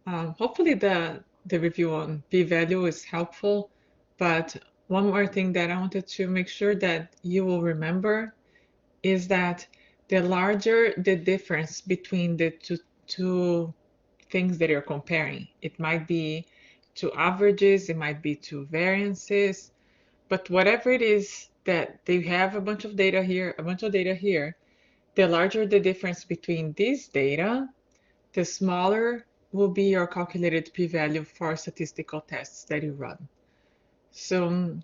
Hopefully the review on p-value is helpful, but one more thing that I wanted to make sure that you will remember is that the larger the difference between the two things that you're comparing, it might be two averages, it might be two variances, but whatever it is that they have a bunch of data here, a bunch of data here, the larger the difference between these data, the smaller will be your calculated p-value for statistical tests that you run. So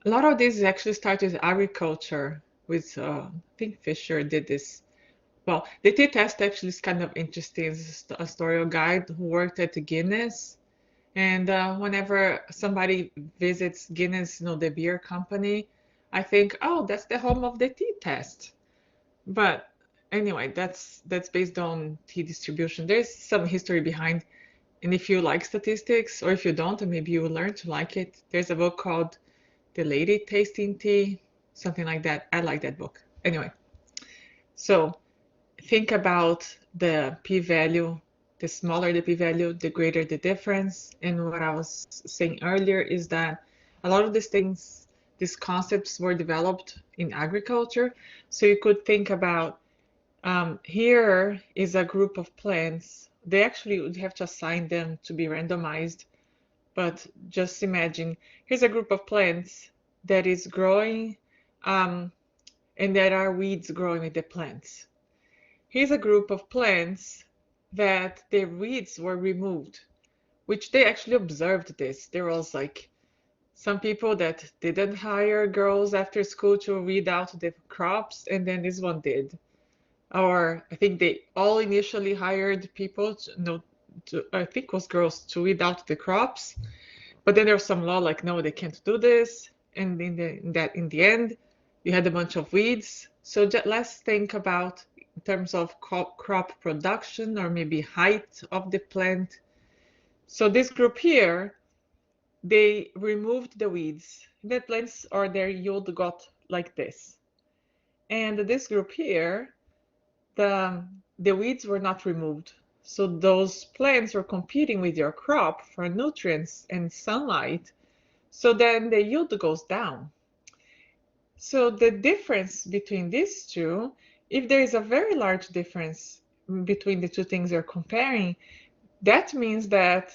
a lot of this actually started with agriculture with, I think Fisher did this. Well, the t-test actually is kind of interesting. It's a story of a guy who worked at Guinness. And whenever somebody visits Guinness, the beer company, I think, oh, that's the home of the t-test. But anyway, that's based on t-distribution. There's some history behind. And if you like statistics, or if you don't, and maybe you will learn to like it, there's a book called The Lady Tasting Tea, something like that. I like that book. Anyway, so think about the p-value. The smaller the p-value, the greater the difference. And what I was saying earlier is that a lot of these things, these concepts were developed in agriculture. So you could think about here is a group of plants. They actually would have to assign them to be randomized. But just imagine, here's a group of plants that is growing, and there are weeds growing with the plants. Here's a group of plants that the weeds were removed, which they actually observed this. There was like some people that didn't hire girls after school to weed out the crops, and then this one did. Or I think they all initially hired people I think it was girls to weed out the crops. But then there was some law like, no, they can't do this. And in the end, you had a bunch of weeds. So let's think about in terms of crop production or maybe height of the plant. So this group here, they removed the weeds. The plants or their yield got like this. And this group here, the weeds were not removed. So those plants were competing with your crop for nutrients and sunlight. So then the yield goes down. So the difference between these two, if there is a very large difference between the two things you're comparing, that means that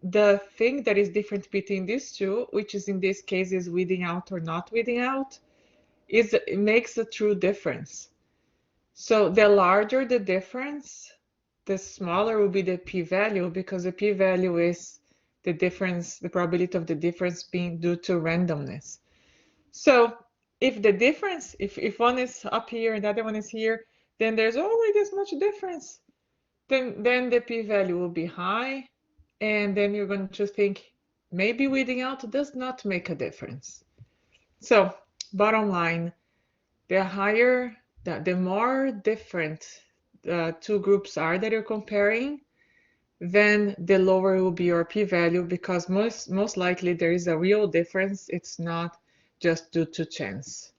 the thing that is different between these two, which is in this case is weeding out or not weeding out, it makes a true difference. So the larger the difference, the smaller will be the p-value, because the p-value is the difference, the probability of the difference being due to randomness. So if the difference, if one is up here and the other one is here, then there's only this much difference. Then the p-value will be high, and then you're going to think maybe weeding out does not make a difference. So bottom line, the more different the two groups are that you're comparing, then the lower will be your p-value, because most likely there is a real difference. It's not just due to chance.